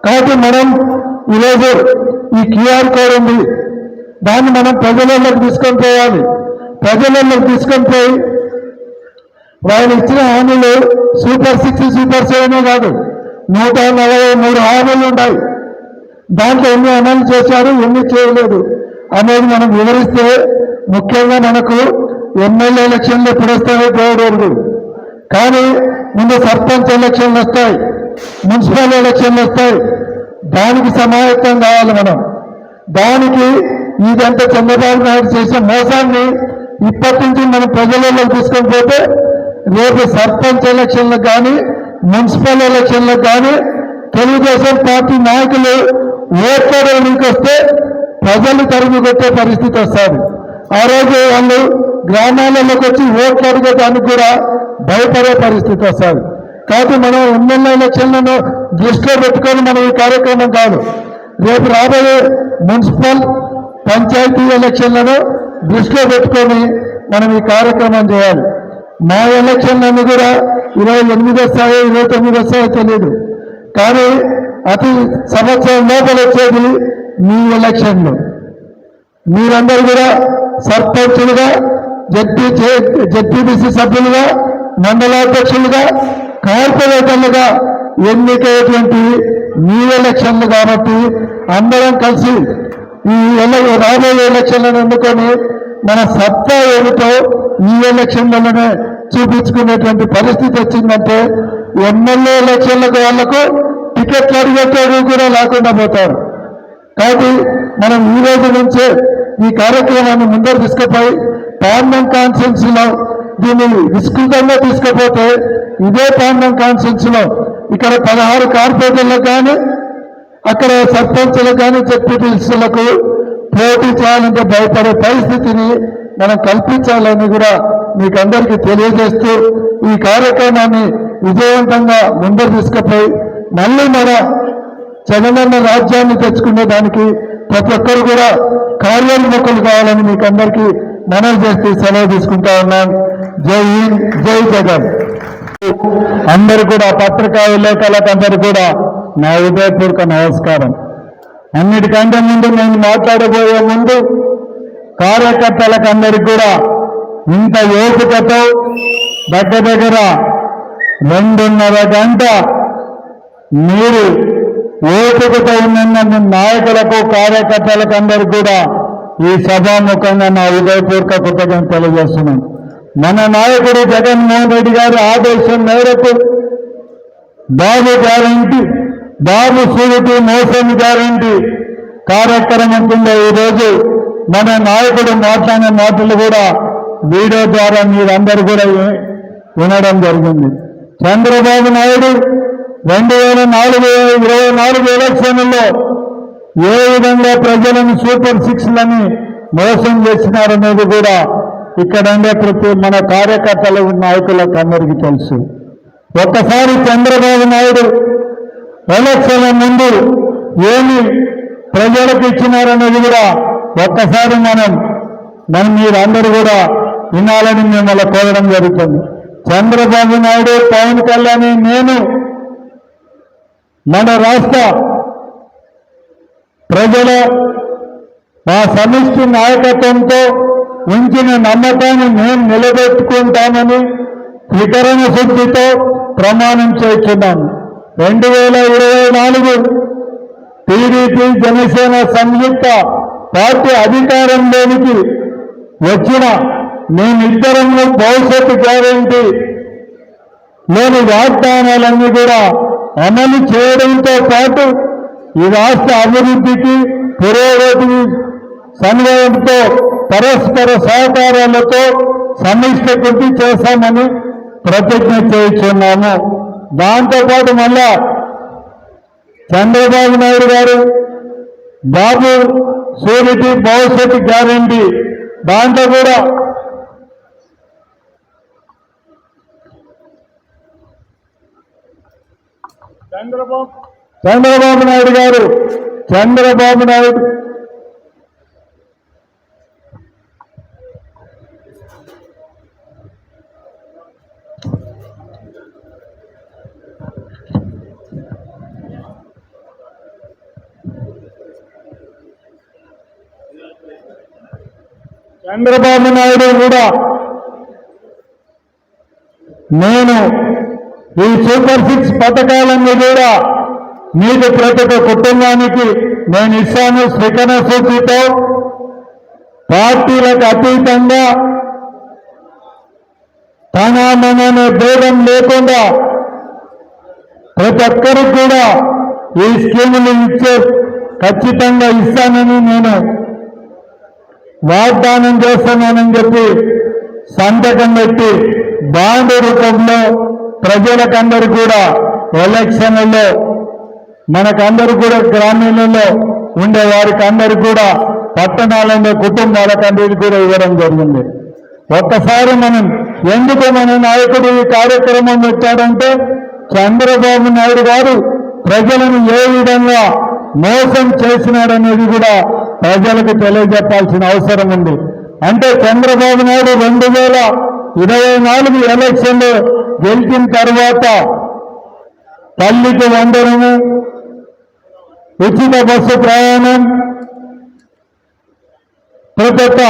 కాబట్టి మనం ఈరోజు ఈ QR కోడ్ ఉంది, దాన్ని మనం ప్రజలలోకి తీసుకొని పోవాలి. ప్రజలలోకి తీసుకొని పోయి వాళ్ళు ఇచ్చిన హామీలు సూపర్ 6 సూపర్ 7 కాదు, 143 హామీలు ఉన్నాయి. దాంట్లో ఎన్ని అమలు చేశారు, ఎన్ని చేయలేదు అనేది మనం వివరిస్తే, ముఖ్యంగా మనకు ఎమ్మెల్యే ఎలక్షన్లు ఎప్పుడు వస్తాయో దేవుడు, కానీ ముందు సర్పంచ్ ఎలక్షన్లు వస్తాయి, మున్సిపల్ ఎలక్షన్లు వస్తాయి. దానికి సమాయత్తం కావాలి మనం. దానికి ఇదంతా చంద్రబాబు నాయుడు చేసే మోసాన్ని ఇప్పటి నుంచి మనం ప్రజలలో తీసుకొని పోతే రేపు సర్పంచ్ ఎలక్షన్లకు కానీ మున్సిపల్ ఎలక్షన్లకు కానీ తెలుగుదేశం పార్టీ నాయకులు ఓట్లడానికి వస్తే ప్రజలు తరిమి కొట్టే పరిస్థితి వస్తుంది. ఆ రోజు వాళ్ళు గ్రామాలలోకి వచ్చి ఓట్లు అడిగేదానికి కూడా భయపడే పరిస్థితి వస్తుంది. కాబట్టి మనం ఎమ్మెల్యే ఎలక్షన్లను దృష్టిలో పెట్టుకొని మనం ఈ కార్యక్రమం కాదు, రేపు రాబోయే మున్సిపల్ పంచాయతీ ఎలక్షన్లను దృష్టిలో పెట్టుకొని మనం ఈ కార్యక్రమం చేయాలి. మా ఎలక్షన్లన్నీ కూడా 28 వస్తాయో 29 వస్తాయో తెలియదు, కానీ అతి సంవత్సరం లోపల వచ్చేది మీ ఎలక్షన్లు. మీరందరూ కూడా సర్పంచులుగా, జడ్పీటీసీ సభ్యులుగా, మండలాధ్యక్షులుగా, కార్పొరేటర్లుగా ఎన్నికయ్యేటువంటి మీ ఎలక్షన్లు. కాబట్టి అందరం కలిసి ఈ రాబోయే ఎలక్షన్లను ఎన్నుకొని మన సత్తా ఏమిటో ఈ ఎలక్షన్లలోనే చూపించుకునేటువంటి పరిస్థితి వచ్చిందంటే ఎమ్మెల్యే ఎలక్షన్లకు వాళ్లకు టికెట్లు అడిగేటోడు కూడా లేకుండా పోతారు. కాబట్టి మనం ఈ రోజు నుంచే ఈ కార్యక్రమాన్ని ముందరు తీసుకుపోయి పార్లమెంట్ కాన్స్టిట్యున్సీలో దీన్ని విస్తృతంగా తీసుకుపోతే, ఇదే పార్లమెంట్ కాన్స్టిట్యున్సీలో ఇక్కడ 16 కార్పొరేటర్లకు కానీ, అక్కడ సర్పంచులకు కానీ, జడ్పీటీసీలకు పోటీ చేయాలంటే భయపడే పరిస్థితిని మనం కల్పించాలని కూడా మీకు అందరికీ తెలియజేస్తూ ఈ కార్యక్రమాన్ని విజయవంతంగా ముందరు తీసుకుపోయి మళ్ళీ మన జగనన్న రాజ్యాన్ని తెచ్చుకునే దానికి ప్రతి ఒక్కరు కూడా కార్యోన్ముఖులు కావాలని మీకు అందరికీ మనవి చేస్తూ సెలవు తీసుకుంటా ఉన్నాను. జై హింద్, జై జగన్. అందరు కూడా పత్రికా విలేకరులకు అందరు కూడా నా హృదయపూర్వక నమస్కారం. అన్నిటికంటే ముందు నేను మాట్లాడబోయే ముందు కార్యకర్తలకు అందరికి కూడా ఇంత ఓపికతో దగ్గర 2.5 గంట మీరు ఓపికతో ఉన్న నాయకులకు, కార్యకర్తలకు అందరికి కూడా ఈ సభాముఖంగా నా హృదయపూర్వక కృతజ్ఞతలు తెలియజేస్తున్నాను. మన నాయకుడు జగన్మోహన్ రెడ్డి గారి ఆదేశం మేరకు బాబు గ్యారంటీ, బాబు సూరిటీ మోసం గ్యారంటీ కార్యక్రమం కింద ఈరోజు మన నాయకుడు మాట్లాడిన మాటలు కూడా వీడియో ద్వారా మీరందరూ కూడా వినడం జరిగింది. చంద్రబాబు నాయుడు 2024 ఎలక్షన్లలో ఏ విధంగా ప్రజలను సూపర్ సిక్స్లని మోసం చేసినారనేది కూడా ఇక్కడ ఉండే ప్రతి మన కార్యకర్తల నాయకులకు అందరికీ తెలుసు. ఒక్కసారి చంద్రబాబు నాయుడు ఎలక్షన్ల ముందు ఏమి ప్రజలకు ఇచ్చినారనేది కూడా ఒక్కసారి మనం మీరందరూ కూడా వినాలని మిమ్మల్ని కోరడం జరుగుతుంది. చంద్రబాబు నాయుడు, పవన్ కళ్యాణ్, నేను మన రాష్ట్ర ప్రజల మా సమిష్టి నాయకత్వంతో ఉంచిన నమ్మకాన్ని మేము నిలబెట్టుకుంటామని వికరణ శుద్ధితో ప్రమాణం చేస్తున్నాము. 2024 టీడీపీ జనసేన సంయుక్త పార్టీ అధికారంలోనికి వచ్చిన మేమిద్దరము భవిష్యత్తు గ్యారెంటీ లేని వాగ్దానాలన్నీ కూడా అమలు చేయడంతో పాటు ఈ రాష్ట్ర అభివృద్ధికి పురోగతికి సమన్వయంతో పరస్పర సహకారాలతో సమిష్టి కృషి చేశామని ప్రతిజ్ఞ చేస్తున్నాము. దాంతోపాటు మళ్ళా చంద్రబాబు నాయుడు గారు బాబు షూరిటీ భవిష్యత్తు గ్యారెంటీ దాంట్లో కూడా చంద్రబాబు నాయుడు గారు కూడా నేను ఈ సూపర్ సిక్స్ పథకాలన్నీ కూడా మీకు ప్రతి ఒక్క కుటుంబానికి నేను ఇస్తాను. స్వీకరణ సూచితో పార్టీలకు అతీతంగా తనమనే భేదం లేకుండా ప్రతి ఒక్కరికి కూడా ఈ స్కీములు ఖచ్చితంగా ఇస్తానని నేను వాగ్దానం చేస్తున్నానని చెప్పి సంతకం పెట్టి బాండ్ రూపంలో ప్రజలకందరూ కూడా ఎలక్షన్లలో మనకందరూ కూడా గ్రామీణంలో ఉండే వారికి అందరూ కూడా పట్టణాలలో కుటుంబాలకందరికీ కూడా ఇవ్వడం జరిగింది. ఒక్కసారి మనం ఎందుకు మన నాయకుడు ఈ కార్యక్రమం పెట్టాడంటే చంద్రబాబు నాయుడు గారు ప్రజలను ఏ విధంగా మోసం చేసినాడనేది కూడా ప్రజలకు తెలియజెప్పాల్సిన అవసరం ఉంది. అంటే చంద్రబాబు నాయుడు 2024 ఎలక్షన్లో గెలిచిన తర్వాత తల్లికి వందనము, ఉచిత బస్సు ప్రయాణం, ప్రతి ఒక్క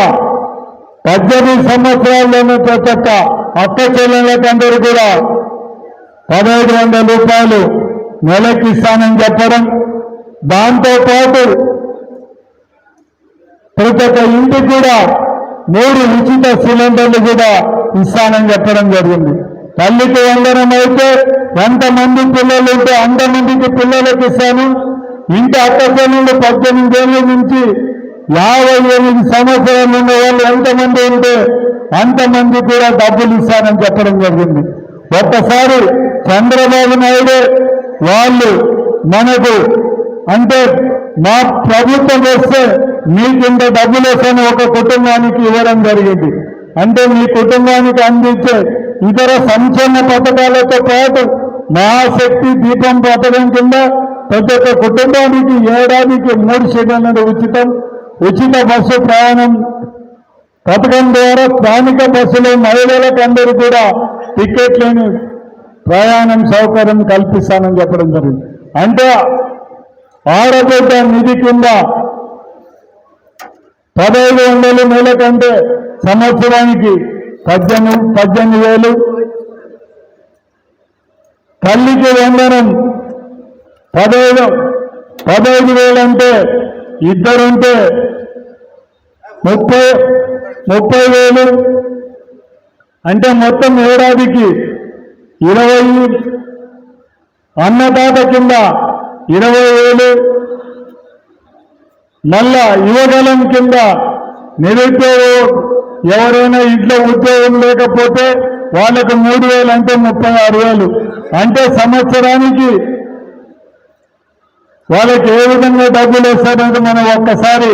18 సంవత్సరాల్లోనూ ప్రతి ఒక్క అక్క చెల్లెళ్ళకందరూ కూడా 1500 రూపాయలు నెలకి ఇస్తానని చెప్పడం, దాంతోపాటు ప్రతి ఒక్క ఇంటికి కూడా 3 ఉచిత సిలిండర్లు కూడా ఇస్తానని చెప్పడం జరిగింది. తల్లికి వందనం అయితే ఎంతమంది పిల్లలు ఉంటే అంతమందికి పిల్లలకు ఇస్తాను. ఇంటి అక్క చెల్లెళ్ళు 18 ఏళ్ళ నుంచి 58 సంవత్సరాలు ఉన్న వాళ్ళు ఎంతమంది ఉంటే అంతమంది కూడా డబ్బులు ఇస్తానని చెప్పడం జరిగింది. ఒక్కసారి చంద్రబాబు నాయుడు వాళ్ళు మనకు అంటే మా ప్రభుత్వం వస్తే మీకింత డబ్బులు వస్తాను ఒక కుటుంబానికి ఇవ్వడం జరిగింది. అంటే మీ కుటుంబానికి అందించే ఇతర సంక్షేమ పథకాలతో పాటు మహాశక్తి దీపం పథకం కింద ప్రతి ఒక్క కుటుంబానికి ఏడాదికి 3 సిలిండర్లు ఉచిత బస్సు ప్రయాణం పథకం ద్వారా స్థానిక బస్సులో మహిళలకు అందరూ కూడా టికెట్ లేని ప్రయాణం సౌకర్యం కల్పిస్తానని చెప్పడం జరిగింది. అంటే ఆడబిడ్డ నిధి కింద 1500 నెల కంటే సంవత్సరానికి 18,000, తల్లికి వందనం 15,000 అంటే ఇద్దరుంటే 30,000 అంటే మొత్తం ఏడాదికి 20, అన్నదాత కింద 20,000, మళ్ళా యువగలం కింద ఎవరైనా ఇంట్లో ఉద్యోగం లేకపోతే వాళ్ళకు 3,000 అంటే 36,000 అంటే సంవత్సరానికి వాళ్ళకి ఏ విధంగా డబ్బులు వస్తారంటే మనం ఒక్కసారి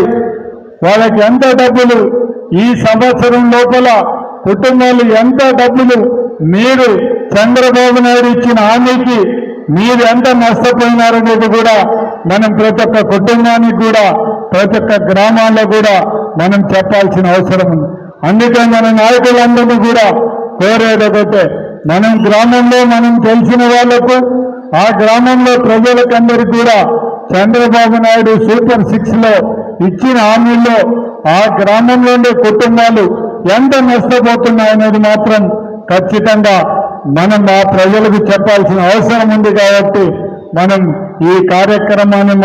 వాళ్ళకి ఎంత డబ్బులు ఈ సంవత్సరం లోపల కుటుంబాలు ఎంత డబ్బులు మీరు చంద్రబాబు నాయుడు ఇచ్చిన హామీకి మీరు ఎంత నష్టపోయినారనేది కూడా మనం ప్రతి ఒక్క కుటుంబానికి కూడా ప్రతి ఒక్క గ్రామాల్లో కూడా మనం చెప్పాల్సిన అవసరం ఉంది. అందుకే మన నాయకులందరినీ కూడా కోరేది ఒకటే, మనం గ్రామంలో మనం తెలిసిన వాళ్లకు ఆ గ్రామంలో ప్రజలకందరికీ కూడా చంద్రబాబు నాయుడు సూపర్ 6 లో ఇచ్చిన హామీల్లో ఆ గ్రామంలో ఉండే కుటుంబాలు ఎంత నష్టపోతున్నాయనేది మాత్రం ఖచ్చితంగా మనం ఆ ప్రజలకు చెప్పాల్సిన అవసరం ఉంది. కాబట్టి మనం ఈ కార్యక్రమాన్ని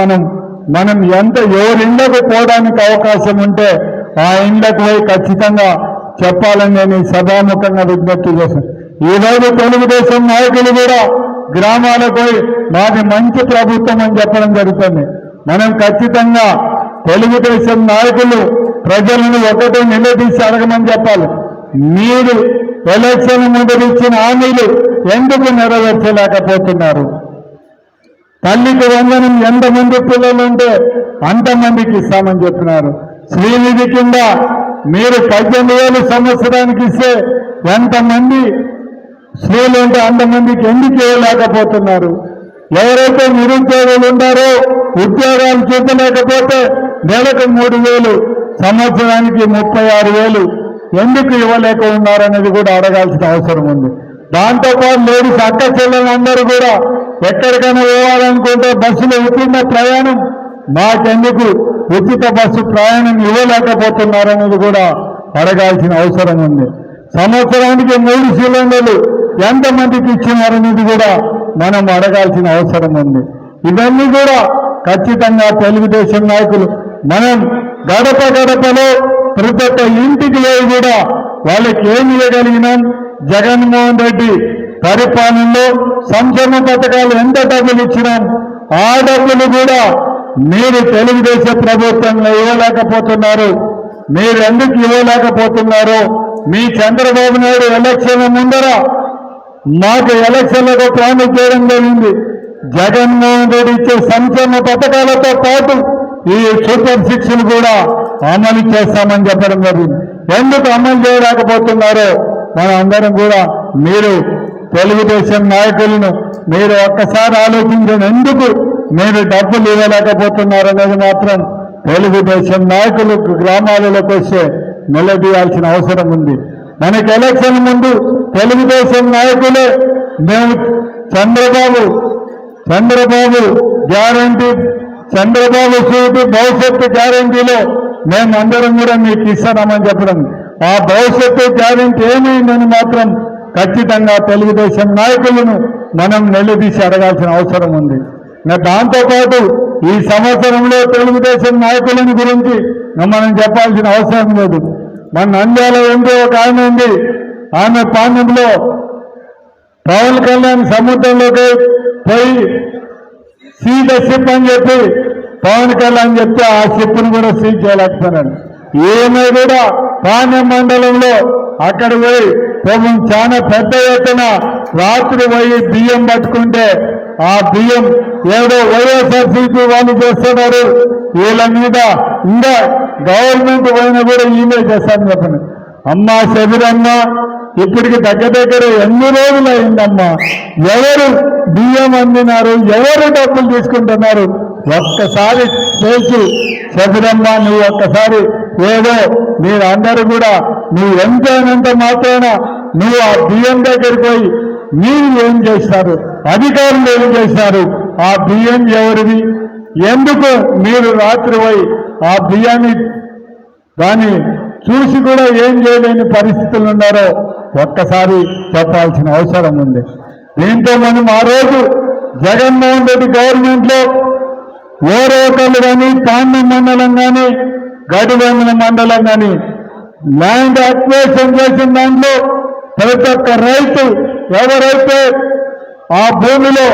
మనం ఎంత ఎవరి ఇళ్లకు పోవడానికి అవకాశం ఉంటే ఆ ఇళ్లకు పోయి ఖచ్చితంగా చెప్పాలని నేను సభాముఖంగా విజ్ఞప్తి చేశాను. ఈరోజు తెలుగుదేశం నాయకులు కూడా గ్రామాలకు పోయి మాది మంచి ప్రభుత్వం అని చెప్పడం జరుగుతుంది. మనం ఖచ్చితంగా తెలుగుదేశం నాయకులు ప్రజలను ఒకటే నిలదీసి అడగమని చెప్పాలి. మీరు ఎలక్షన్ ముందు ఇచ్చిన హామీలు ఎందుకు నెరవేర్చలేకపోతున్నారు? తల్లికి వందనం ఎంతమంది పిల్లలు ఉంటే అంతమందికి ఇస్తామని చెప్పినారు. శ్రీనిధి కింద మీరు 18,000 సంవత్సరానికి ఇస్తే ఎంతమంది స్త్రీలు ఉంటే అంతమందికి ఎందుకు ఇవ్వలేకపోతున్నారు? ఎవరైతే నిరుద్యోగులు ఉన్నారో ఉద్యోగాలు చూపలేకపోతే నెలకు 3,000 సంవత్సరానికి 36,000 ఎందుకు ఇవ్వలేక ఉన్నారనేది కూడా అడగాల్సిన అవసరం ఉంది. దాంతోపాటు లేడీస్ అక్క చెల్లెలందరూ కూడా ఎక్కడికైనా పోవాలనుకుంటే బస్సులో ఉచిత ప్రయాణం మాకెందుకు ఉచిత బస్సు ప్రయాణం ఇవ్వలేకపోతున్నారనేది కూడా అడగాల్సిన అవసరం ఉంది. సంవత్సరానికి 3 సిలిండర్లు ఎంతమందికి ఇచ్చినారనేది కూడా మనం అడగాల్సిన అవసరం ఉంది. ఇవన్నీ కూడా ఖచ్చితంగా తెలుగుదేశం నాయకులు మనం గడప గడపలో ప్రతి ఒక్క ఇంటికి పోయి కూడా వాళ్ళకి ఏమి ఇవ్వగలిగినాం? జగన్మోహన్ రెడ్డి పరిపాలనలో సంక్షేమ పథకాలు ఎంత డబ్బులు ఇచ్చినాం? ఆ డబ్బులు కూడా మీరు తెలుగుదేశం ప్రభుత్వంలో ఇవ్వలేకపోతున్నారు. మీరు ఎందుకు ఇవ్వలేకపోతున్నారో మీ చంద్రబాబు నాయుడు ఎలక్షన్ల ముందర మాకు ఎలక్షన్లకు ప్రామిస్ చేయడం జరిగింది. జగన్మోహన్ రెడ్డి ఇచ్చే సంక్షేమ పథకాలతో పాటు ఈ సూపర్ 6 కూడా అమలు చేస్తామని చెప్పడం జరిగింది. ఎందుకు అమలు చేయలేకపోతున్నారో మన అందరం కూడా మీరు తెలుగుదేశం నాయకులను మీరు ఒక్కసారి ఆలోచించండి. ఎందుకు మీరు డబ్బులు ఇవ్వలేకపోతున్నారనేది మాత్రం తెలుగుదేశం నాయకులకు గ్రామాలలోకి వస్తే నిలదీయాల్సిన అవసరం ఉంది. మనకి ఎలక్షన్ ముందు తెలుగుదేశం నాయకులే మేము చంద్రబాబు గ్యారంటీ, చంద్రబాబు సూటి భవిష్యత్తు గ్యారంటీలో మేమందరం కూడా మీకు ఇస్తామని చెప్పడం, ఆ భవిష్యత్తు గ్యారంటీ ఏమైందని మాత్రం ఖచ్చితంగా తెలుగుదేశం నాయకులను మనం నిలదీసి అడగాల్సిన అవసరం ఉంది. దాంతోపాటు ఈ సంవత్సరంలో తెలుగుదేశం నాయకులని గురించి మనం చెప్పాల్సిన అవసరం లేదు. మన నంద్యాల ఎంపీ ఒక ఆమె ఉంది, ఆమె పాండంలో పవన్ కళ్యాణ్ సముద్రంలోకి పోయి సీద షిప్ అని చెప్పి పవన్ కళ్యాణ్ చెప్తే ఆ షిప్ను కూడా సీజ్ చేయలేకపోయినాడు. ఈమె కూడా పాండ్యం మండలంలో అక్కడ పోయి పాపం చాలా పెద్ద ఎత్తున రాత్రి పోయి బియ్యం పట్టుకుంటే ఆ బియ్యం ఏదో వైఎస్ఆర్సీపీ వాళ్ళు చేస్తున్నారు, వీళ్ళ మీద ఇంకా గవర్నమెంట్ పోయినా కూడా ఈమె చేస్తారని చెప్పండి. అమ్మా శబిరమ్మ, ఇప్పటికి దగ్గర ఎన్ని రోజులు అయిందమ్మా? ఎవరు బియ్యం అందినారు? ఎవరు డబ్బులు తీసుకుంటున్నారు? ఒక్కసారి చేసి శబిరమ్మ నువ్వు ఒక్కసారి ఏదో మీరందరూ కూడా నువ్వు ఎంతైనంత మాత్రాన నువ్వు ఆ బియ్యం దగ్గరికి పోయి మీరు ఏం చేస్తారు? అధికారులు ఏం చేస్తారు? ఆ బియ్యం ఎవరిది? ఎందుకు మీరు రాత్రి పోయి ఆ బియ్యాన్ని దాన్ని చూసి కూడా ఏం చేయలేని పరిస్థితులు ఉన్నారో ఒక్కసారి చెప్పాల్సిన అవసరం ఉంది. దీంతో మనం ఆ రోజు జగన్మోహన్ రెడ్డి గవర్నమెంట్లో ఓరోకళ్ళు కానీ, పాండ్యం మండలం కానీ, గడివేముల మండలం కానీ ల్యాండ్ అక్వేషన్ చేసిన దాంట్లో ప్రతి ఒక్క రైతు ఎవరైతే ఆ భూమిలో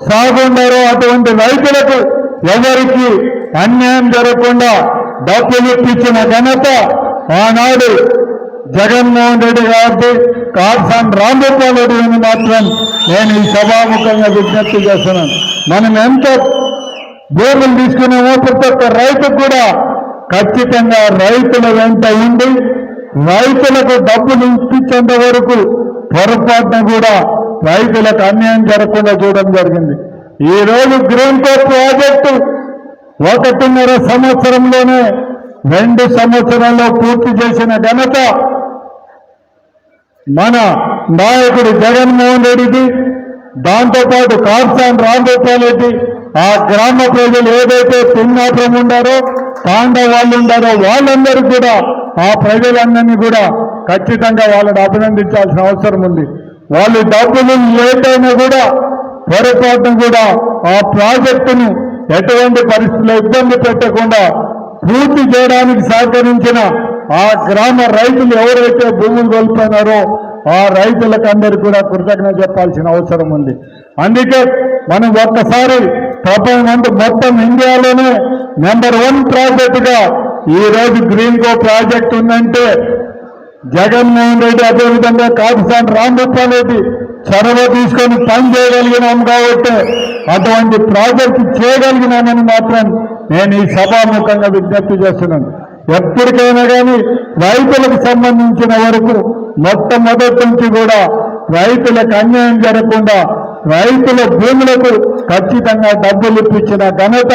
సాగున్నారో అటువంటి రైతులకు ఎవరికి అన్యాయం జరగకుండా డబ్బులు ఇప్పించిన ఘనత ఆనాడు జగన్మోహన్ రెడ్డి గారి కాసాని రాంగోపాల్ రెడ్డి అని మాత్రం నేను ఈ సభాముఖంగా విజ్ఞప్తి చేస్తున్నాను. మనం ఎంత భూములు తీసుకున్నామో ప్రతి ఒక్క రైతుకు కూడా ఖచ్చితంగా రైతుల వెంట ఉండి రైతులకు డబ్బులు ఇప్పించేంత వరకు పొరపాటున కూడా రైతులకు అన్యాయం జరగకుండా చూడడం జరిగింది. ఈ రోజు గ్రీన్ కో ప్రాజెక్టు 1.5 సంవత్సరంలోనే 2 సంవత్సరాల్లో పూర్తి చేసిన ఘనత మన నాయకుడు జగన్మోహన్ రెడ్డిది. దాంతోపాటు కాసాని రాంగోపాల్ రెడ్డి ఆ గ్రామ ప్రజలు ఏదైతే పిన్నాపురం ఉండారో తాండా వాళ్ళు ఉండారో వాళ్ళందరూ కూడా ఆ ప్రజలందరినీ కూడా ఖచ్చితంగా వాళ్ళని అభినందించాల్సిన అవసరం ఉంది. వాళ్ళు డబ్బులు లేట్ అయినా కూడా పొరపాటును కూడా ఆ ప్రాజెక్టును ఎటువంటి పరిస్థితుల్లో ఇబ్బంది పెట్టకుండా పూర్తి చేయడానికి సహకరించిన ఆ గ్రామ రైతులు ఎవరైతే భూములు కోల్పోయినారో ఆ రైతులకు అందరికీ కూడా కృతజ్ఞత చెప్పాల్సిన అవసరం ఉంది. అందుకే మనం ఒక్కసారి ప్రపంచం మొత్తం ఇండియాలోనే నెంబర్ 1 ప్రాజెక్టుగా ఈ రోజు గ్రీన్ కో ప్రాజెక్ట్ ఉందంటే జగన్మోహన్ రెడ్డి అదేవిధంగా కాసాని రాంగోపాల్ రెడ్డి చొరవ తీసుకొని పని చేయగలిగినాం కాబట్టి అటువంటి ప్రాజెక్టు చేయగలిగినామని మాత్రం నేను ఈ సభాముఖంగా విజ్ఞప్తి చేస్తున్నాను. ఎప్పటికైనా కానీ రైతులకు సంబంధించిన వరకు మొట్టమొదటి నుంచి కూడా రైతులకు అన్యాయం జరగకుండా రైతుల భూములకు ఖచ్చితంగా డబ్బులు ఇప్పించిన ఘనత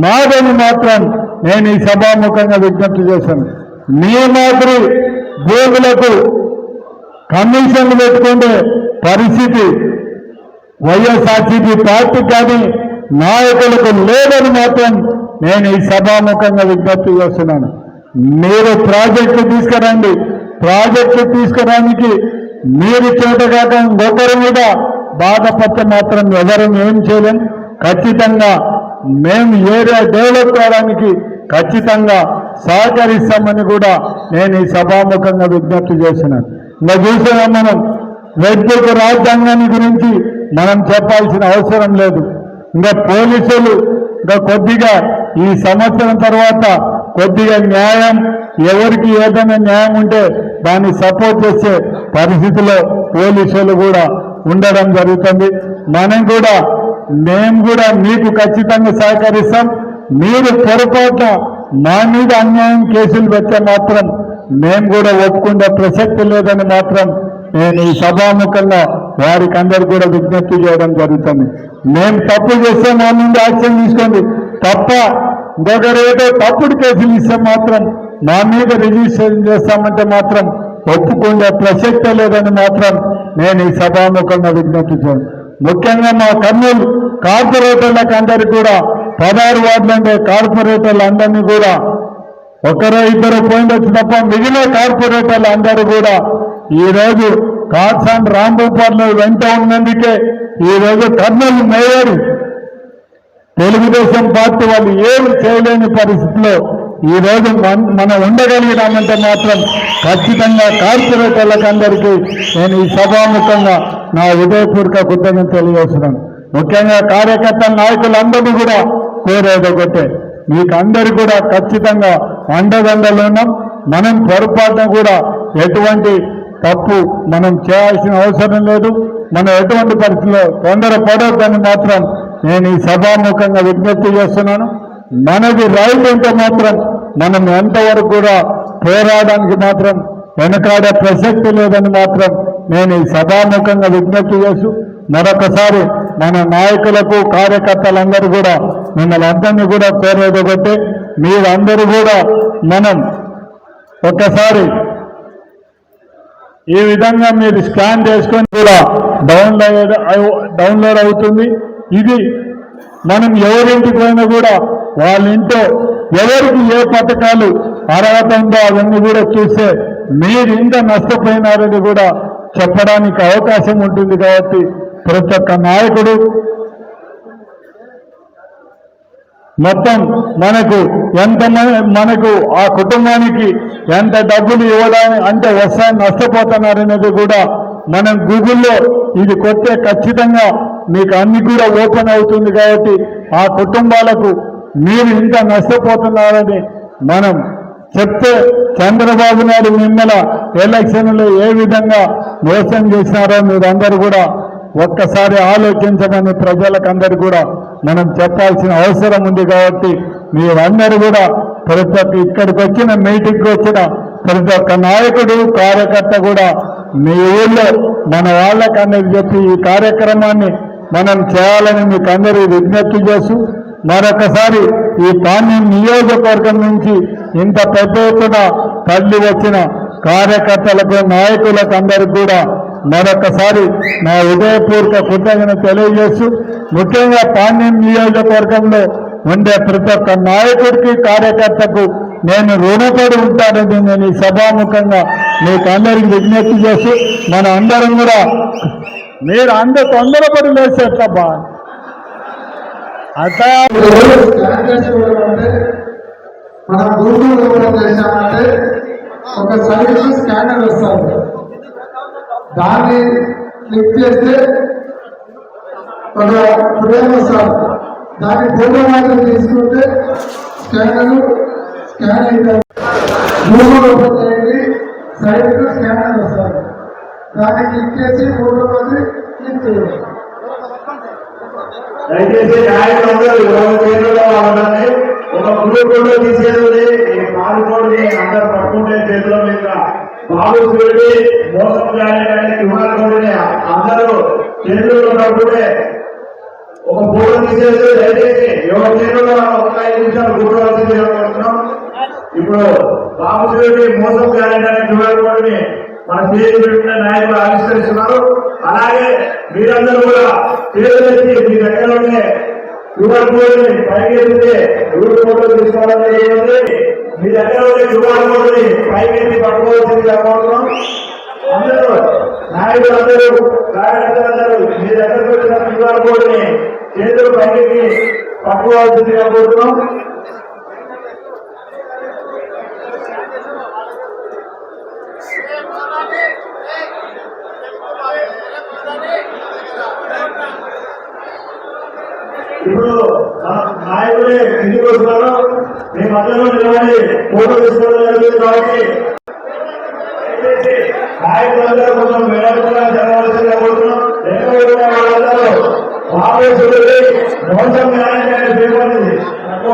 నాదని మాత్రం నేను ఈ సభాముఖంగా విజ్ఞప్తి చేశాను. మీ మాదిరి భూములకు కమిషన్లు పెట్టుకునే పరిస్థితి వైఎస్ఆర్సీపీ పార్టీ కానీ నాయకులకు లేదని మాత్రం నేను ఈ సభాముఖంగా విజ్ఞప్తి చేస్తున్నాను. మీరు ప్రాజెక్టు తీసుకురండి. ప్రాజెక్టు తీసుకురానికి మీరు చేతగాక ఇంకొకరి మీద బాధపడితే మాత్రం ఎవరు ఏం చేయలేం. ఖచ్చితంగా మేము ఏరియా డెవలప్ కావడానికి ఖచ్చితంగా సహకరిస్తామని కూడా నేను ఈ సభాముఖంగా విజ్ఞప్తి చేస్తున్నాను. ఇంకా చూసినా మనం రెడ్ బుక్ రాజ్యాంగాన్ని గురించి మనం చెప్పాల్సిన అవసరం లేదు. ఇంకా పోలీసులు ఇంకా కొద్దిగా ఈ సంవత్సరం తర్వాత కొద్దిగా న్యాయం ఎవరికి ఏదైనా న్యాయం ఉంటే దాన్ని సపోర్ట్ చేసే పరిస్థితిలో పోలీసులు కూడా ఉండడం జరుగుతుంది. మేము కూడా మీకు ఖచ్చితంగా సహకరిస్తాం. మీరు పొరపాటున మా మీద అన్యాయం కేసులు పెడితే మాత్రం మేము కూడా ఒప్పుకునే ప్రసక్తి లేదని మాత్రం నేను ఈ సభాముఖంగా వారికి అందరు కూడా విజ్ఞప్తి చేయడం జరుగుతుంది. మేము తప్పు చేస్తే మా నుండి యాక్షన్ తీసుకోండి తప్ప ఇంకొకరేదో తప్పుడు కేసులు ఇస్తే మాత్రం మా మీద రిజిస్ట్రేషన్ చేస్తామంటే మాత్రం ఒప్పుకునే ప్రసక్తే లేదని మాత్రం నేను ఈ సభాముఖంగా విజ్ఞప్తి చేయను. ముఖ్యంగా మా కర్నూలు కార్పొరేటర్లకు అందరికీ కూడా 16 వార్డులు అంటే కార్పొరేటర్లు అందరినీ కూడా 1-2 పోయిండొచ్చు తప్ప మిగిలిన కార్పొరేటర్లు అందరూ కూడా ఈరోజు కాసాని రాంగోపాల్ వెంట ఉన్నందుకే ఈరోజు కర్నూలు మేయర్ తెలుగుదేశం పార్టీ వాళ్ళు ఏమి చేయలేని పరిస్థితిలో ఈరోజు మనం ఉండగలిగినామంటే మాత్రం ఖచ్చితంగా కార్పొరేటర్లకు అందరికీ నేను ఈ సభాముఖంగా నా హృదయపూర్వక కృతజ్ఞత తెలియజేస్తున్నాను. ముఖ్యంగా కార్యకర్తల నాయకులందరినీ కూడా కోరేది ఒకటే, మీకు అందరూ కూడా ఖచ్చితంగా అండదండలు ఉన్నాం. మనం పొరపాటున కూడా ఎటువంటి తప్పు మనం చేయాల్సిన అవసరం లేదు. మనం ఎటువంటి పరిస్థితుల్లో తొందరపడొద్దని మాత్రం నేను ఈ సభాముఖంగా విజ్ఞప్తి చేస్తున్నాను. మనది రైట్ ఉంటే మాత్రం మనం ఎంతవరకు కూడా పోరాడడానికి మాత్రం వెనకాడే ప్రసక్తి లేదని మాత్రం నేను ఈ సభాముఖంగా విజ్ఞప్తి చేస్తూ మరొకసారి మన నాయకులకు కార్యకర్తలందరూ కూడా మిమ్మల్ని అందరినీ కూడా కోరేది ఒకటి, మీరందరూ కూడా మనం ఈ విధంగా మీరు స్కాన్ చేసుకొని కూడా డౌన్లోడ్ అవుతుంది. ఇది మనం ఎవరింటికి పోయినా కూడా వాళ్ళ ఇంట్లో ఎవరికి ఏ పథకాలు అర్హత ఉందో అవన్నీ కూడా చూస్తే మీరు ఇంత నష్టపోయినారని కూడా చెప్పడానికి అవకాశం ఉంటుంది. కాబట్టి ప్రతి ఒక్క నాయకుడు మొత్తం మనకు ఆ కుటుంబానికి ఎంత డబ్బులు ఇవ్వడానికి అంటే వస్తాయని నష్టపోతున్నారనేది కూడా మనం గూగుల్లో ఇది కొట్టే ఖచ్చితంగా మీకు అన్ని కూడా ఓపెన్ అవుతుంది. కాబట్టి ఆ కుటుంబాలకు మీరు ఇంత నష్టపోతున్నారని మనం చెప్తే చంద్రబాబు నాయుడు మిమ్మల్ని ఎలక్షన్లో ఏ విధంగా మోసం చేసినారో మీరందరూ కూడా ఒక్కసారి ఆలోచించమని ప్రజలకందరూ కూడా మనం చెప్పాల్సిన అవసరం ఉంది. కాబట్టి మీరందరూ కూడా ప్రతి ఒక్క ఇక్కడికి వచ్చిన మీటింగ్కి వచ్చిన ప్రతి ఒక్క నాయకుడు కార్యకర్త కూడా మీ ఊళ్ళో మన వాళ్ళకన్నది చెప్పి ఈ కార్యక్రమాన్ని మనం చేయాలని మీకు అందరూ విజ్ఞప్తి చేస్తూ మరొకసారి ఈ పాణ్యం నియోజకవర్గం నుంచి ఇంత పెద్ద ఎత్తున తల్లి వచ్చిన కార్యకర్తలకు నాయకులకు అందరికి కూడా మరొకసారి నా హృదయపూర్వక కృతజ్ఞత తెలియజేస్తూ ముఖ్యంగా పాణ్యం నియోజకవర్గంలో ఉండే ప్రతి ఒక్క నాయకుడికి కార్యకర్తకు నేను రుణపడి ఉంటానని నేను ఈ సభాముఖంగా మీకు అందరికి విజ్ఞప్తి చేస్తూ మన అందరం కూడా మీరు అందరూ తొందరపడి లేచేట్లబ్బా అట్లా స్కాన్ చేసుకోవడం అంటే మనం గూగుల్ ఓపెన్ చేశామంటే ఒక సైట్ స్కానర్ వస్తుంది. దాన్ని క్లిక్ చేస్తే ఒక ఫ్రేమ్ వస్తుంది. దాన్ని ఫోటో మాత్రం తీసుకుంటే స్కానర్ స్కాన్ అయితే గూగుల్ ఓపెన్ చేయండి, సైట్ స్కానర్ వస్తుంది. దాన్ని క్లిక్ చేసి ఫోటో మాత్రం క్లిక్ చేయండి. దయచేసి నాయకులందరూ ఎవరి చేతుల్లో వాళ్ళని ఒక గురుకుల్లో తీసుకెళ్ళి మారుకోండి అందరు పట్టుకుంటే చేతిలో మీద బాబు చూడండి మోసం చేయడానికి విమానుకోండి అందరూ చేతుల్లో పట్టుకుంటే ఒక ఫోటో తీసేసి దయచేసి ఎవరి చేతుల్లో ఒక 5 నిమిషాలు కూర్చోవాల్సింది కోరుతున్నాం. ఇప్పుడు బాబు చూడండి మోసం చేయడానికి విమానుకోండి మన స్టేజ్ పెట్టిన నాయకులు ఆవిష్కరిస్తున్నారు. అలాగే మీరందరూ కూడా చేతులెత్తి మీ దగ్గర ఉండే క్యూఆర్ కోడ్ ని పైకి ఎత్తితే రూట్ ఫోటో తీసుకోవాలని జరిగింది. మీ దగ్గర ఉండే క్యూఆర్ కోడ్ ని పైకి ఎత్తి పట్టుకోవాల్సిందిగా కోరుతున్నాం. అందరూ నాయకులందరూ కార్యకర్తలందరూ మీ దగ్గర పెట్టిన క్యూఆర్ కోడ్ ని చేతులు పైకి పట్టుకోవాల్సిందిగా కోరుతున్నాం. ఇప్పుడు నాయకులే ఇంటికి వస్తున్నారు. మేమందరూ నిలబడి ఫోటో తీసుకోవడం జరుగుతుంది. కాబట్టి నాయకులందరూ కొంచెం వెనకుండా జరగవలసిందిగా కోరుతున్నాం. వాళ్ళందరూ ఆవేశులు మోసం న్యాయం పేపర్ని తక్కువ